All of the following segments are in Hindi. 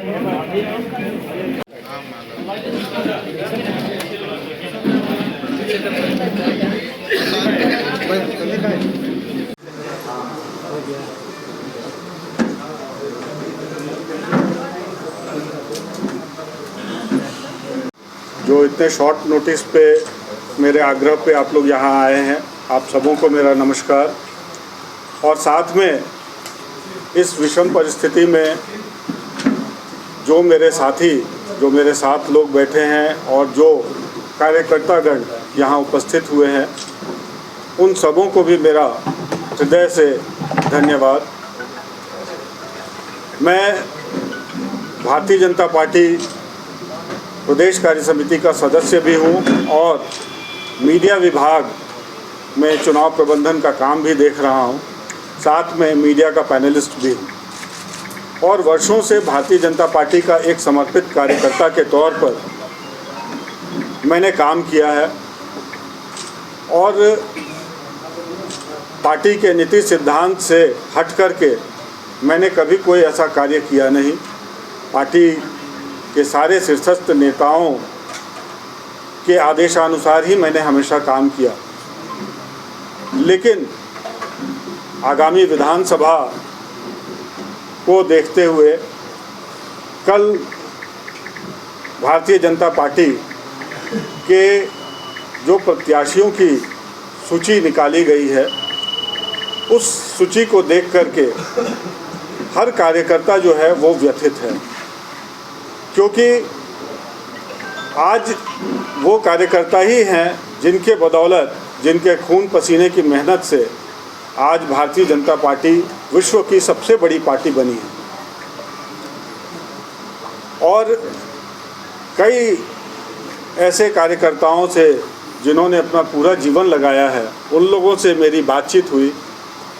जो इतने शॉर्ट नोटिस पे मेरे आग्रह पे आप लोग यहाँ आए हैं, आप सबों को मेरा नमस्कार। और साथ में इस विषम परिस्थिति में जो मेरे साथी, जो मेरे साथ लोग बैठे हैं और जो कार्यकर्तागण यहाँ उपस्थित हुए हैं, उन सबों को भी मेरा हृदय से धन्यवाद। मैं भारतीय जनता पार्टी प्रदेश कार्य समिति का सदस्य भी हूँ और मीडिया विभाग में चुनाव प्रबंधन का काम भी देख रहा हूँ, साथ में मीडिया का पैनलिस्ट भी हूँ और वर्षों से भारतीय जनता पार्टी का एक समर्पित कार्यकर्ता के तौर पर मैंने काम किया है और पार्टी के नीति सिद्धांत से हट करके मैंने कभी कोई ऐसा कार्य किया नहीं। पार्टी के सारे शीर्षस्थ नेताओं के आदेशानुसार ही मैंने हमेशा काम किया। लेकिन आगामी विधानसभा को देखते हुए कल भारतीय जनता पार्टी के जो प्रत्याशियों की सूची निकाली गई है, उस सूची को देख करके हर कार्यकर्ता जो है वो व्यथित है, क्योंकि आज वो कार्यकर्ता ही हैं जिनके बदौलत, जिनके खून पसीने की मेहनत से आज भारतीय जनता पार्टी विश्व की सबसे बड़ी पार्टी बनी है। और कई ऐसे कार्यकर्ताओं से जिन्होंने अपना पूरा जीवन लगाया है, उन लोगों से मेरी बातचीत हुई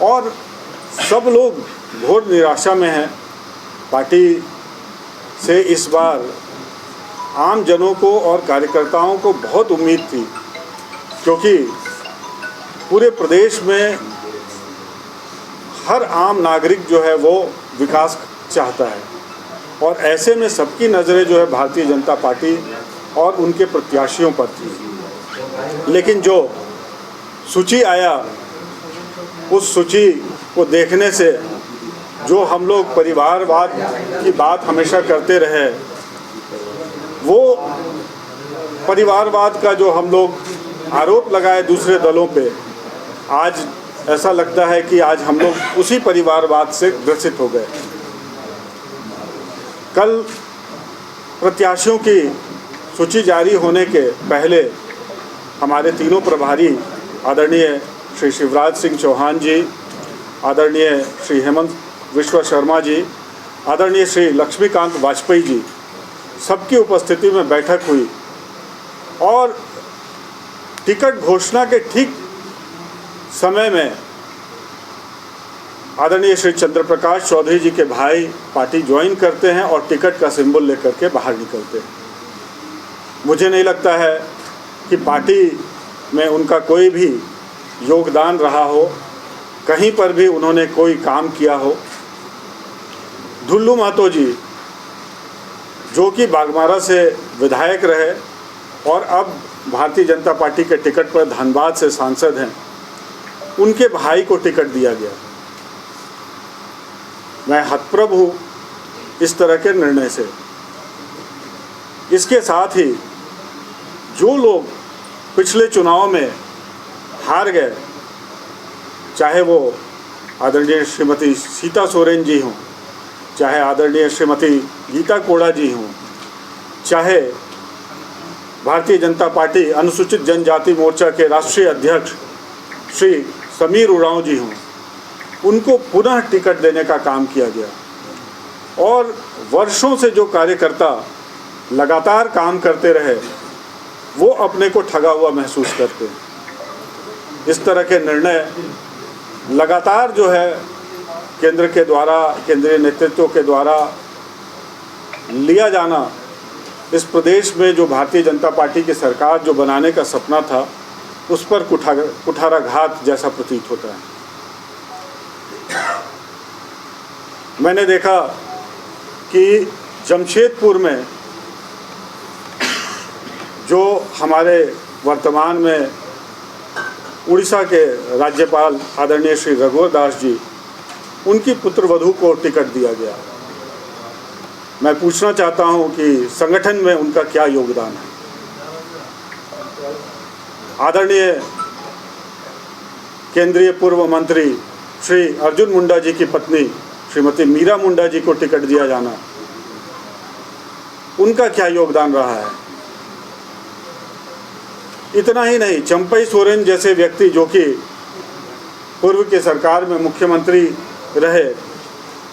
और सब लोग घोर निराशा में हैं। पार्टी से इस बार आम जनों को और कार्यकर्ताओं को बहुत उम्मीद थी, क्योंकि पूरे प्रदेश में हर आम नागरिक जो है वो विकास चाहता है और ऐसे में सबकी नज़रें जो है भारतीय जनता पार्टी और उनके प्रत्याशियों पर थी। लेकिन जो सूची आया, उस सूची को देखने से जो हम लोग परिवारवाद की बात हमेशा करते रहे, वो परिवारवाद का जो हम लोग आरोप लगाए दूसरे दलों पे, आज ऐसा लगता है कि आज हम लोग उसी परिवारवाद से ग्रसित हो गए। कल प्रत्याशियों की सूची जारी होने के पहले हमारे तीनों प्रभारी आदरणीय श्री शिवराज सिंह चौहान जी, आदरणीय श्री हेमंत विश्व शर्मा जी, आदरणीय श्री लक्ष्मीकांत वाजपेयी जी, सबकी उपस्थिति में बैठक हुई और टिकट घोषणा के ठीक समय में आदरणीय श्री चंद्र प्रकाश चौधरी जी के भाई पार्टी ज्वाइन करते हैं और टिकट का सिंबल लेकर के बाहर निकलते हैं। मुझे नहीं लगता है कि पार्टी में उनका कोई भी योगदान रहा हो, कहीं पर भी उन्होंने कोई काम किया हो। ढुल्लू महतो जी, जो कि बागमारा से विधायक रहे और अब भारतीय जनता पार्टी के टिकट पर धनबाद से सांसद हैं, उनके भाई को टिकट दिया गया। मैं हतप्रभ हूँ इस तरह के निर्णय से। इसके साथ ही जो लोग पिछले चुनाव में हार गए, चाहे वो आदरणीय श्रीमती सीता सोरेन जी हों, चाहे आदरणीय श्रीमती गीता कोड़ा जी हों, चाहे भारतीय जनता पार्टी अनुसूचित जनजाति मोर्चा के राष्ट्रीय अध्यक्ष श्री समीर उरांव जी हों, उनको पुनः टिकट देने का काम किया गया। और वर्षों से जो कार्यकर्ता लगातार काम करते रहे, वो अपने को ठगा हुआ महसूस करते हैं। इस तरह के निर्णय लगातार जो है केंद्र के द्वारा, केंद्रीय नेतृत्व के द्वारा लिया जाना, इस प्रदेश में जो भारतीय जनता पार्टी की सरकार जो बनाने का सपना था, उस पर कुठाराघात जैसा प्रतीत होता है। मैंने देखा कि जमशेदपुर में जो हमारे वर्तमान में उड़ीसा के राज्यपाल आदरणीय श्री रघुवर दास जी, उनकी पुत्रवधू को टिकट दिया गया। मैं पूछना चाहता हूं कि संगठन में उनका क्या योगदान है। आदरणीय केंद्रीय पूर्व मंत्री श्री अर्जुन मुंडा जी की पत्नी श्रीमती मीरा मुंडा जी को टिकट दिया जाना, उनका क्या योगदान रहा है। इतना ही नहीं, चंपई सोरेन जैसे व्यक्ति जो कि पूर्व की सरकार में मुख्यमंत्री रहे,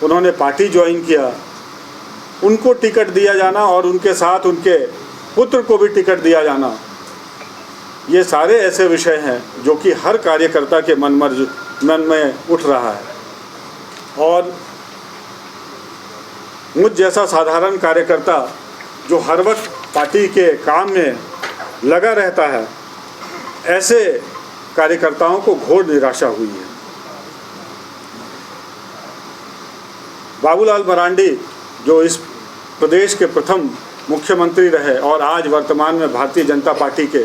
उन्होंने पार्टी ज्वाइन किया, उनको टिकट दिया जाना और उनके साथ उनके पुत्र को भी टिकट दिया जाना, ये सारे ऐसे विषय हैं जो कि हर कार्यकर्ता के मन में उठ रहा है। और मुझ जैसा साधारण कार्यकर्ता जो हर वक्त पार्टी के काम में लगा रहता है, ऐसे कार्यकर्ताओं को घोर निराशा हुई है। बाबूलाल मरांडी जो इस प्रदेश के प्रथम मुख्यमंत्री रहे और आज वर्तमान में भारतीय जनता पार्टी के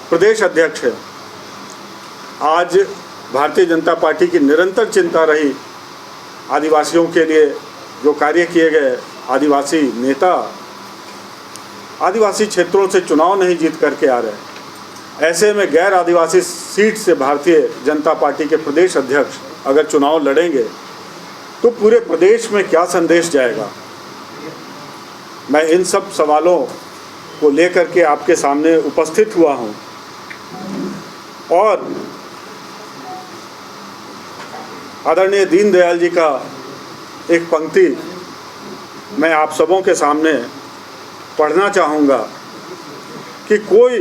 प्रदेश अध्यक्ष है, आज भारतीय जनता पार्टी की निरंतर चिंता रही आदिवासियों के लिए जो कार्य किए गए। आदिवासी नेता आदिवासी क्षेत्रों से चुनाव नहीं जीत करके आ रहे, ऐसे में गैर आदिवासी सीट से भारतीय जनता पार्टी के प्रदेश अध्यक्ष अगर चुनाव लड़ेंगे तो पूरे प्रदेश में क्या संदेश जाएगा। मैं इन सब सवालों को लेकर के आपके सामने उपस्थित हुआ हूं और आदरणीय दीनदयाल जी का एक पंक्ति मैं आप सबों के सामने पढ़ना चाहूँगा कि कोई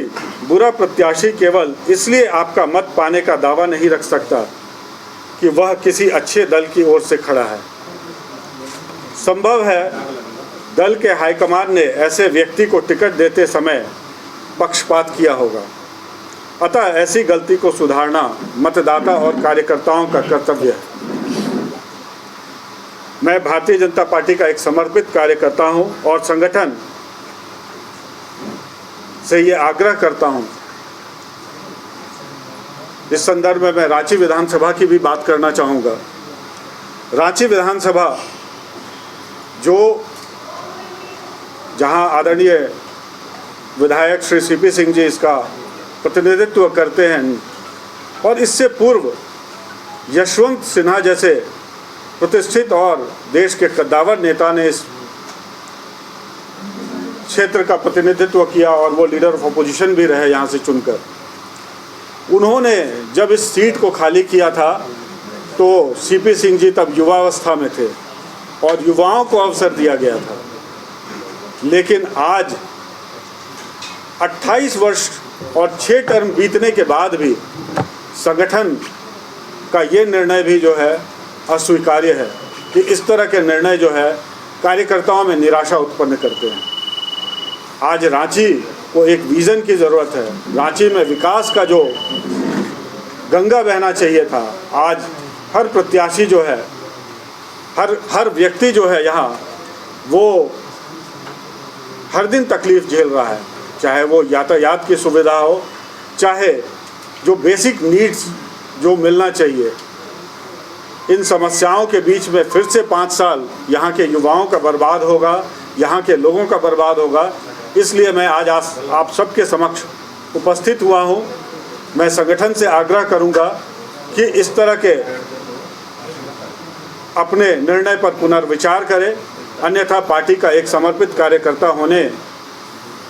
बुरा प्रत्याशी केवल इसलिए आपका मत पाने का दावा नहीं रख सकता कि वह किसी अच्छे दल की ओर से खड़ा है। संभव है दल के हाईकमान ने ऐसे व्यक्ति को टिकट देते समय पक्षपात किया होगा, अतः ऐसी गलती को सुधारना मतदाता और कार्यकर्ताओं का कर्तव्य है। मैं भारतीय जनता पार्टी का एक समर्पित कार्यकर्ता हूं और संगठन से ये आग्रह करता हूं। इस संदर्भ में मैं रांची विधानसभा की भी बात करना चाहूँगा। रांची विधानसभा जहां आदरणीय विधायक श्री सीपी सिंह जी इसका प्रतिनिधित्व करते हैं और इससे पूर्व यशवंत सिन्हा जैसे प्रतिष्ठित और देश के कद्दावर नेता ने इस क्षेत्र का प्रतिनिधित्व किया और वो लीडर ऑफ अपोजिशन भी रहे यहाँ से चुनकर। उन्होंने जब इस सीट को खाली किया था तो सीपी सिंह जी तब युवावस्था में थे और युवाओं को अवसर दिया गया था, लेकिन आज 28 वर्ष और 6 टर्म बीतने के बाद भी संगठन का ये निर्णय भी जो है अस्वीकार्य है कि इस तरह के निर्णय जो है कार्यकर्ताओं में निराशा उत्पन्न करते हैं। आज रांची को एक विज़न की ज़रूरत है। रांची में विकास का जो गंगा बहना चाहिए था, आज हर प्रत्याशी जो है, हर व्यक्ति जो है यहाँ, वो हर दिन तकलीफ़ झेल रहा है, चाहे वो यातायात की सुविधा हो, चाहे जो बेसिक नीड्स जो मिलना चाहिए। इन समस्याओं के बीच में फिर से 5 साल यहाँ के युवाओं का बर्बाद होगा, यहाँ के लोगों का बर्बाद होगा। इसलिए मैं आज आप सबके समक्ष उपस्थित हुआ हूँ। मैं संगठन से आग्रह करूँगा कि इस तरह के अपने निर्णय पर पुनर्विचार करें, अन्यथा पार्टी का एक समर्पित कार्यकर्ता होने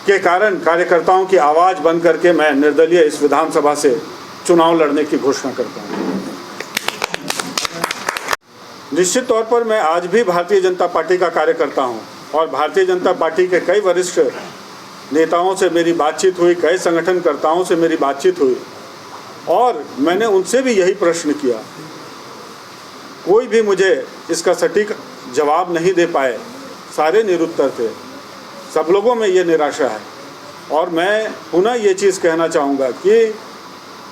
के कारण कार्यकर्ताओं की आवाज़ बन करके मैं निर्दलीय इस विधानसभा से चुनाव लड़ने की घोषणा करता हूँ। निश्चित तौर पर मैं आज भी भारतीय जनता पार्टी का कार्यकर्ता हूँ और भारतीय जनता पार्टी के कई वरिष्ठ नेताओं से मेरी बातचीत हुई, कई संगठनकर्ताओं से मेरी बातचीत हुई और मैंने उनसे भी यही प्रश्न किया। कोई भी मुझे इसका सटीक जवाब नहीं दे पाए, सारे निरुत्तर थे। सब लोगों में ये निराशा है और मैं पुनः ये चीज़ कहना चाहूँगा कि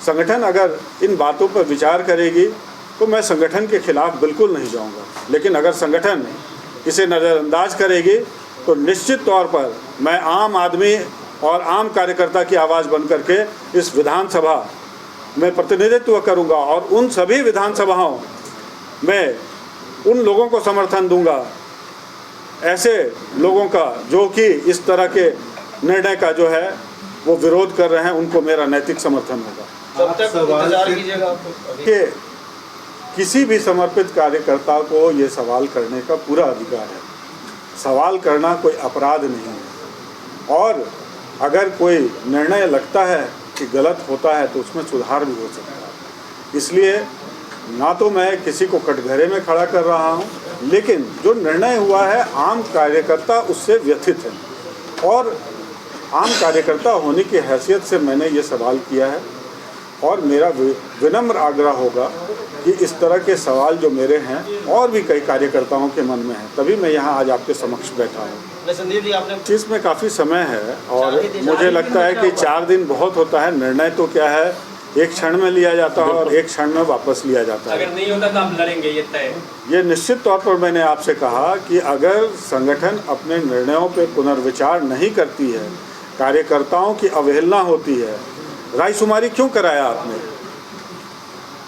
संगठन अगर इन बातों पर विचार करेगी तो मैं संगठन के खिलाफ बिल्कुल नहीं जाऊँगा, लेकिन अगर संगठन इसे नज़रअंदाज करेगी तो निश्चित तौर पर मैं आम आदमी और आम कार्यकर्ता की आवाज़ बन करके इस विधानसभा में प्रतिनिधित्व करूंगा और उन सभी विधानसभाओं में उन लोगों को समर्थन दूंगा, ऐसे लोगों का जो कि इस तरह के निर्णय का जो है वो विरोध कर रहे हैं, उनको मेरा नैतिक समर्थन होगा। कब तक इंतजार कीजिएगा कि किसी भी समर्पित कार्यकर्ता को ये सवाल करने का पूरा अधिकार है। सवाल करना कोई अपराध नहीं है और अगर कोई निर्णय लगता है कि गलत होता है तो उसमें सुधार भी हो सकता है। इसलिए ना तो मैं किसी को कटघरे में खड़ा कर रहा हूँ, लेकिन जो निर्णय हुआ है आम कार्यकर्ता उससे व्यथित है और आम कार्यकर्ता होने की हैसियत से मैंने ये सवाल किया है और मेरा विनम्र आग्रह होगा कि इस तरह के सवाल जो मेरे हैं और भी कई कार्यकर्ताओं के मन में हैं, तभी मैं यहाँ आज आपके समक्ष बैठा हूँ। संदीप जी, आपने इसमें काफ़ी समय है और मुझे लगता है कि 4 दिन बहुत होता है। निर्णय तो क्या है, एक क्षण में लिया जाता है और एक क्षण में वापस लिया जाता है। अगर नहीं होता तो आप लड़ेंगे, ये तय? ये निश्चित तौर पर मैंने आपसे कहा कि अगर संगठन अपने निर्णयों पर पुनर्विचार नहीं करती है, कार्यकर्ताओं की अवहेलना होती है। रायशुमारी क्यों कराया आपने?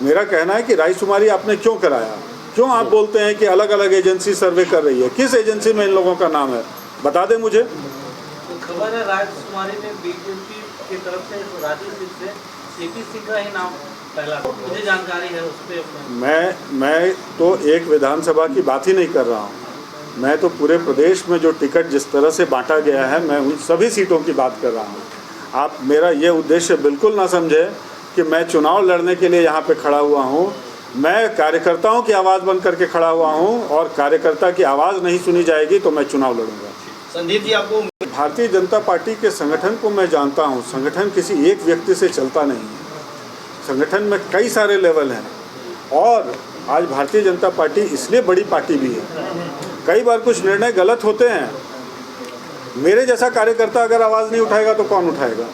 मेरा कहना है कि रायशुमारी आपने क्यों कराया? क्यों आप बोलते हैं कि अलग अलग एजेंसी सर्वे कर रही है? किस एजेंसी में इन लोगों का नाम है, बता दें मुझे। तो खबर है रायशुमारी में बीजेपी की तरफ से राजीव सिंह से सीपी सिंह का ही नाम पहला, मुझे जानकारी है उस पर। मैं तो एक विधानसभा की बात ही नहीं कर रहा हूँ, मैं तो पूरे प्रदेश में जो टिकट जिस तरह से बांटा गया है मैं उन सभी सीटों की बात कर रहा हूँ। आप मेरा ये उद्देश्य बिल्कुल ना समझे कि मैं चुनाव लड़ने के लिए यहाँ पे खड़ा हुआ हूँ। मैं कार्यकर्ताओं की आवाज़ बन करके खड़ा हुआ हूँ और कार्यकर्ता की आवाज़ नहीं सुनी जाएगी तो मैं चुनाव लड़ूंगा। संदीप जी, आपको भारतीय जनता पार्टी के संगठन को मैं जानता हूँ। संगठन किसी एक व्यक्ति से चलता नहीं है, संगठन में कई सारे लेवल हैं और आज भारतीय जनता पार्टी इसलिए बड़ी पार्टी भी है। कई बार कुछ निर्णय गलत होते हैं, मेरे जैसा कार्यकर्ता अगर आवाज़ नहीं उठाएगा तो कौन उठाएगा?